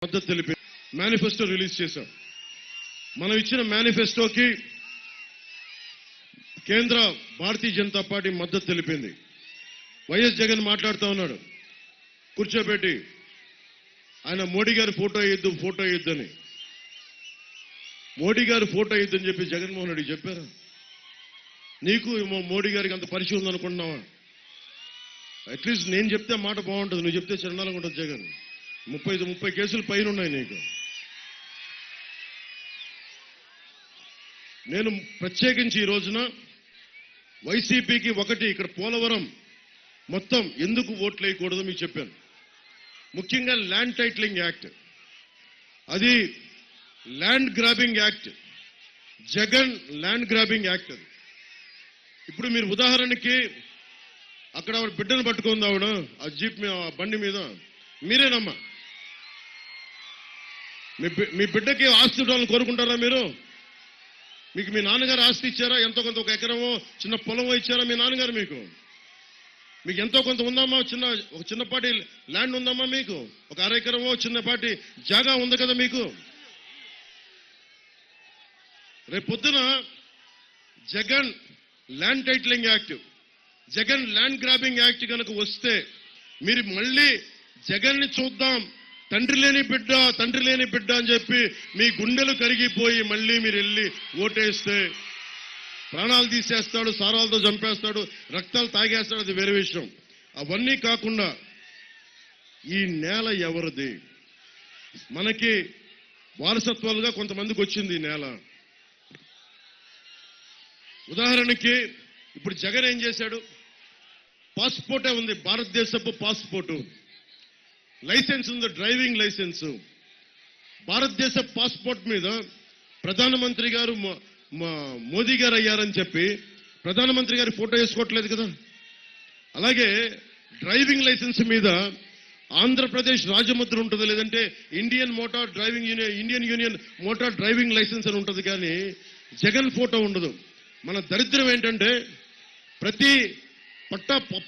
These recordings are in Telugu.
మద్దతు తెలిపి మేనిఫెస్టో రిలీజ్ చేశాం. మనం ఇచ్చిన మేనిఫెస్టోకి కేంద్ర భారతీయ జనతా పార్టీ మద్దతు తెలిపింది. వైఎస్ జగన్ మాట్లాడుతూ ఉన్నాడు, కూర్చోబెట్టి ఆయన మోడీ గారి ఫోటో వేయొద్దని. మోడీ గారి ఫోటో వేయొద్దని చెప్పి జగన్మోహన్ రెడ్డి చెప్పారా? నీకు మోడీ గారికి అంత పరిచయం ఉందనుకుంటున్నావా? అట్లీస్ట్ నేను చెప్తే మాట బాగుంటుంది, నువ్వు చెప్తే చండాలంగా ఉంటుంది. జగన్ 30 కేసులు పైన ఉన్నాయి నీకు. నేను ప్రత్యేకించి ఈ రోజున వైసీపీకి ఒకటి ఇక్కడ పోలవరం మొత్తం ఎందుకు ఓట్లు వేయకూడదో మీకు చెప్పాను. ముఖ్యంగా ల్యాండ్ టైటిలింగ్ యాక్ట్, అది land grabbing act, Jagan land grabbing act. అది ఇప్పుడు మీరు ఉదాహరణకి అక్కడ ఆవిడ బిడ్డను పట్టుకుంది, ఆవిడ ఆ జీప్ బండి మీద, మీరేనమ్మా మీ బిడ్డకి ఆస్తి ఇవ్వాలని కోరుకుంటారా మీరు? మీకు మీ నాన్నగారు ఆస్తి ఇచ్చారా? ఎంతో కొంత ఒక ఎకరమో చిన్న పొలమో ఇచ్చారా మీ నాన్నగారు? మీకు ఎంతో కొంత ఉందమ్మా? ఒక చిన్నపాటి ల్యాండ్ ఉందమ్మా మీకు? ఒక అరెకరమో చిన్నపాటి జాగా ఉంది కదా మీకు? రేపు పొద్దున Jagan land titling act, Jagan land grabbing act కనుక వస్తే మీరు మళ్ళీ జగన్ని చూద్దాం, తండ్రి లేని బిడ్డ అని చెప్పి మీ గుండెలు కరిగిపోయి మళ్ళీ మీరు వెళ్ళి ఓటేస్తే ప్రాణాలు తీసేస్తాడు, సారాలతో చంపేస్తాడు, రక్తాలు తాగేస్తాడు, అది వేరే విషయం. అవన్నీ కాకుండా ఈ నేల ఎవరిది? మనకి వారసత్వాలుగా కొంతమందికి వచ్చింది ఈ నేల. ఉదాహరణకి ఇప్పుడు జగన్ ఏం చేశాడు? పాస్పోర్టే ఉంది, భారతదేశపు పాస్పోర్టు, లైసెన్స్ ఉంది, డ్రైవింగ్ లైసెన్స్. భారతదేశ పాస్పోర్ట్ మీద ప్రధానమంత్రి గారు మోదీ గారు అయ్యారని చెప్పి ప్రధానమంత్రి గారి ఫోటో వేసుకోవట్లేదు కదా. అలాగే డ్రైవింగ్ లైసెన్స్ మీద ఆంధ్రప్రదేశ్ రాజముద్ర ఉంటుంది, లేదంటే Indian union motor driving licence అని ఉంటుంది, కానీ జగన్ ఫోటో ఉండదు. మన దరిద్రం ఏంటంటే ప్రతి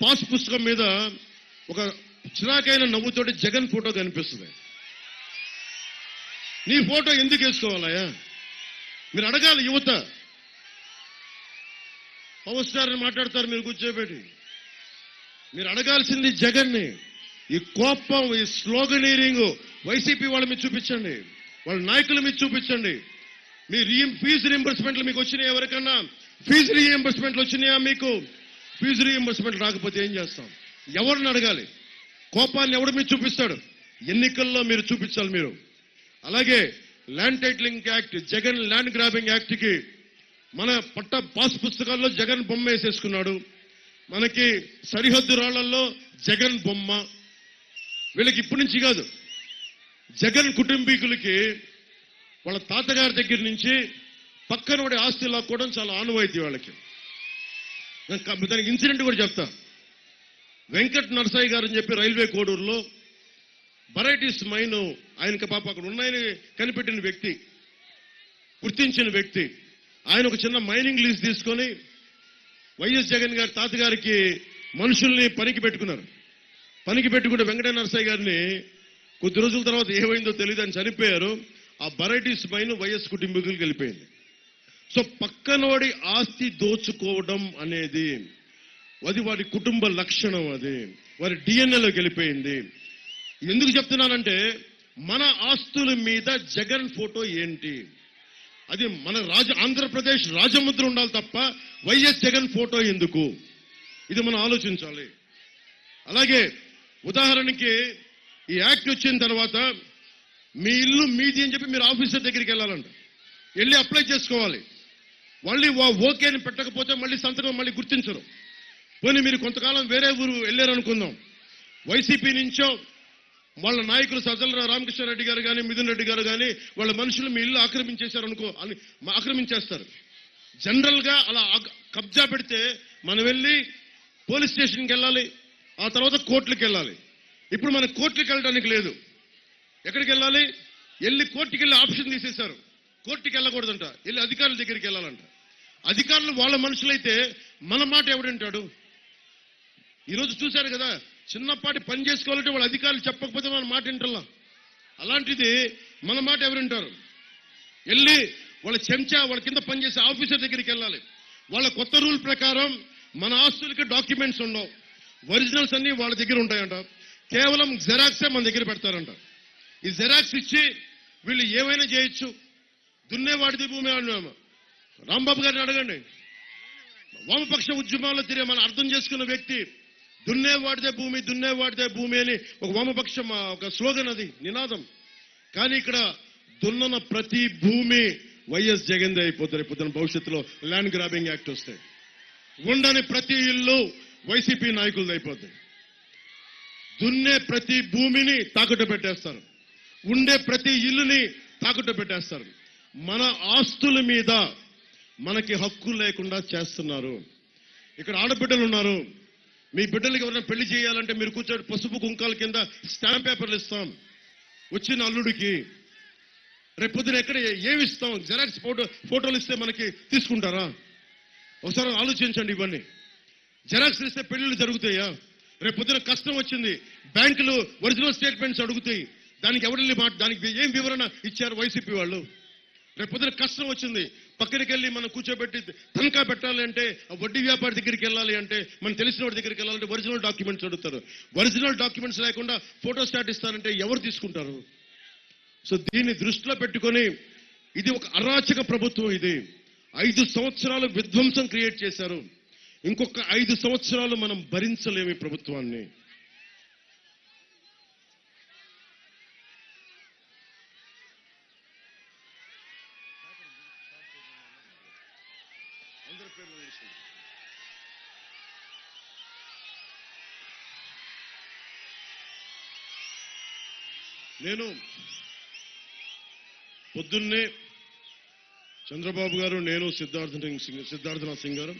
పాస్ పుస్తకం మీద ఒక చిరాకైన నవ్వుతోటి జగన్ ఫోటో కనిపిస్తుంది. నీ ఫోటో ఎందుకు వేసుకోవాలయా? మీరు అడగాలి. యువత పవర్ స్టార్ అని మాట్లాడతారు మీరు కూర్చోబెట్టి. మీరు అడగాల్సింది జగన్ని. ఈ కోపం, ఈ స్లోగనీరింగ్ వైసీపీ వాళ్ళ మీద చూపించండి, వాళ్ళ నాయకుల మీద చూపించండి. మీ ఫీజు రీఎంబర్స్మెంట్లు మీకు వచ్చినాయి? ఎవరికన్నా ఫీజు రీఎంబర్స్మెంట్లు వచ్చినాయా మీకు? ఫీజు రీఎంబర్స్మెంట్ రాకపోతే ఏం చేస్తాం? ఎవరిని అడగాలి? కోపాన్ని ఎవడు మీరు చూపిస్తాడు? ఎన్నికల్లో మీరు చూపించాలి మీరు. అలాగే land titling act, Jagan land grabbing act కి మన పాస్ పుస్తకాల్లో జగన్ బొమ్మ వేసేసుకున్నాడు. మనకి సరిహద్దు రాళ్లలో జగన్ బొమ్మ. వీళ్ళకి ఇప్పటి నుంచి కాదు, జగన్ కుటుంబీకులకి వాళ్ళ తాతగారి దగ్గర నుంచి పక్కన వాడి ఆస్తి లాక్కోవడం చాలా ఆనవాయితీ వాళ్ళకి. దానికి ఇన్సిడెంట్ కూడా చెప్తా. వెంకట్ నరసాయి గారు అని చెప్పి రైల్వే కోడూరులో వెరైటీస్ మైన్, ఆయనకి పాప అక్కడ ఉన్నాయని కనిపెట్టిన వ్యక్తి, గుర్తించిన వ్యక్తి. ఆయన ఒక చిన్న మైనింగ్ లీజ్ తీసుకొని వైఎస్ జగన్ గారి తాతగారికి మనుషుల్ని పనికి పెట్టుకున్నారు. పనికి పెట్టుకుంటే వెంకట నరసాయి గారిని కొద్ది రోజుల తర్వాత ఏమైందో తెలియదు, అని చనిపోయారు. ఆ వెరైటీస్ మైన్ వైఎస్ కుటుంబీకులకు వెళ్ళిపోయింది. సో పక్కనోడి ఆస్తి దోచుకోవడం అనేది అది వాడి కుటుంబ లక్షణం, అది వారి డిఎన్ఏలోకి వెళ్ళిపోయింది. ఎందుకు చెప్తున్నానంటే మన ఆస్తుల మీద జగన్ ఫోటో ఏంటి? అది మన ఆంధ్రప్రదేశ్ రాజముద్ర ఉండాలి తప్ప వైఎస్ జగన్ ఫోటో ఎందుకు? ఇది మనం ఆలోచించాలి. అలాగే ఉదాహరణకి ఈ యాక్ట్ వచ్చిన తర్వాత మీ ఇల్లు మీది అని చెప్పి మీరు ఆఫీసర్ దగ్గరికి వెళ్ళాలంట, వెళ్ళి అప్లై చేసుకోవాలి. మళ్ళీ ఓకే అని పెట్టకపోతే మళ్ళీ సంతకం మళ్ళీ గుర్తించరు. పోనీ మీరు కొంతకాలం వేరే ఊరు వెళ్ళారనుకుందాం, వైసీపీ నుంచో వాళ్ళ నాయకులు సజ్జల రామకృష్ణారెడ్డి గారు కానీ మిథున్ రెడ్డి గారు కానీ వాళ్ళ మనుషులు మీ ఇల్లు ఆక్రమించేస్తారు. జనరల్ గా అలా కబ్జా పెడితే మనం వెళ్ళి పోలీస్ స్టేషన్కి వెళ్ళాలి, ఆ తర్వాత కోర్టులకు వెళ్ళాలి. ఇప్పుడు మన కోర్టులకు వెళ్ళడానికి లేదు. ఎక్కడికి వెళ్ళాలి? వెళ్ళి కోర్టుకి వెళ్ళి ఆప్షన్ తీసేశారు. కోర్టుకి వెళ్ళకూడదంట, వెళ్ళి అధికారుల దగ్గరికి వెళ్ళాలంట. అధికారులు వాళ్ళ మనుషులైతే మన మాట ఎవడంటాడు? ఈరోజు చూశారు కదా, చిన్నపాటి పని చేసుకోవాలంటే వాళ్ళ అధికారులు చెప్పకపోతే మన మాట వింటల్లా. అలాంటిది మన మాట ఎవరు వింటారు? వెళ్ళి వాళ్ళ చెంచా వాళ్ళ కింద పనిచేసే ఆఫీసర్ దగ్గరికి వెళ్ళాలి. వాళ్ళ కొత్త రూల్ ప్రకారం మన ఆస్తులకి డాక్యుమెంట్స్ ఉండవు, ఒరిజినల్స్ అన్ని వాళ్ళ దగ్గర ఉంటాయంట. కేవలం జెరాక్సే మన దగ్గర పెడతారంట. ఈ జెరాక్స్ ఇచ్చి వీళ్ళు ఏమైనా చేయొచ్చు. దున్నేవాడిది భూమి అన్నాము. రాంబాబు గారిని అడగండి. వామపక్ష ఉద్యమాల్లో తిరిగి మనం అర్థం చేసుకున్న వ్యక్తి, దున్నేవాడిదే భూమి, దున్నేవాడిదే భూమి అని ఒక వామపక్ష ఒక స్లోగన్, అది నినాదం. కానీ ఇక్కడ దున్నన ప్రతి భూమి వైఎస్ జగన్దే అయిపోతారు. పొద్దున భవిష్యత్తులో ల్యాండ్ గ్రాబింగ్ యాక్ట్ వస్తే ఉండని ప్రతి ఇల్లు వైసీపీ నాయకులది అయిపోతాయి. దున్నే ప్రతి భూమిని తాకట్టు పెట్టేస్తారు, ఉండే ప్రతి ఇల్లుని తాకట్టు పెట్టేస్తారు. మన ఆస్తుల మీద మనకి హక్కు లేకుండా చేస్తున్నారు. ఇక్కడ ఆడబిడ్డలు ఉన్నారు. మీ బిడ్డలకి ఎవరైనా పెళ్లి చేయాలంటే మీరు కూర్చోటి పసుపు కుంకాల కింద స్టాంప్ పేపర్లు ఇస్తాం వచ్చిన అల్లుడికి. రేపు పొద్దున ఎక్కడ ఏమి ఇస్తాం? జెరాక్స్ ఫోటోలు ఇస్తే మనకి తీసుకుంటారా? ఒకసారి ఆలోచించండి. ఇవన్నీ జెరాక్స్ ఇస్తే పెళ్లిళ్ళు జరుగుతాయా? రేపు పొద్దున కష్టం వచ్చింది, బ్యాంకులు ఒరిజినల్ స్టేట్మెంట్స్ అడుగుతాయి. దానికి ఎవరిని దానికి ఏం వివరణ ఇచ్చారు వైసీపీ వాళ్ళు? రేపు పొద్దున కష్టం వచ్చింది, పక్కనకి వెళ్ళి మనం కూర్చోబెట్టి తనఖా పెట్టాలి అంటే, వడ్డీ వ్యాపారి దగ్గరికి వెళ్ళాలి అంటే, మనం తెలిసిన వాడి దగ్గరికి వెళ్ళాలంటే ఒరిజినల్ డాక్యుమెంట్స్ అడుగుతారు. ఒరిజినల్ డాక్యుమెంట్స్ లేకుండా ఫోటో స్టాట్ ఇస్తారంటే ఎవరు తీసుకుంటారు? సో దీన్ని దృష్టిలో పెట్టుకొని ఇది ఒక అరాచక ప్రభుత్వం. ఇది 5 సంవత్సరాలు విధ్వంసం క్రియేట్ చేశారు. ఇంకొక 5 సంవత్సరాలు మనం భరించలేము ఈ ప్రభుత్వాన్ని. నేను పొద్దున్నే చంద్రబాబు గారు, నేను సిద్ధార్థనాథ్ సింగ్ గారు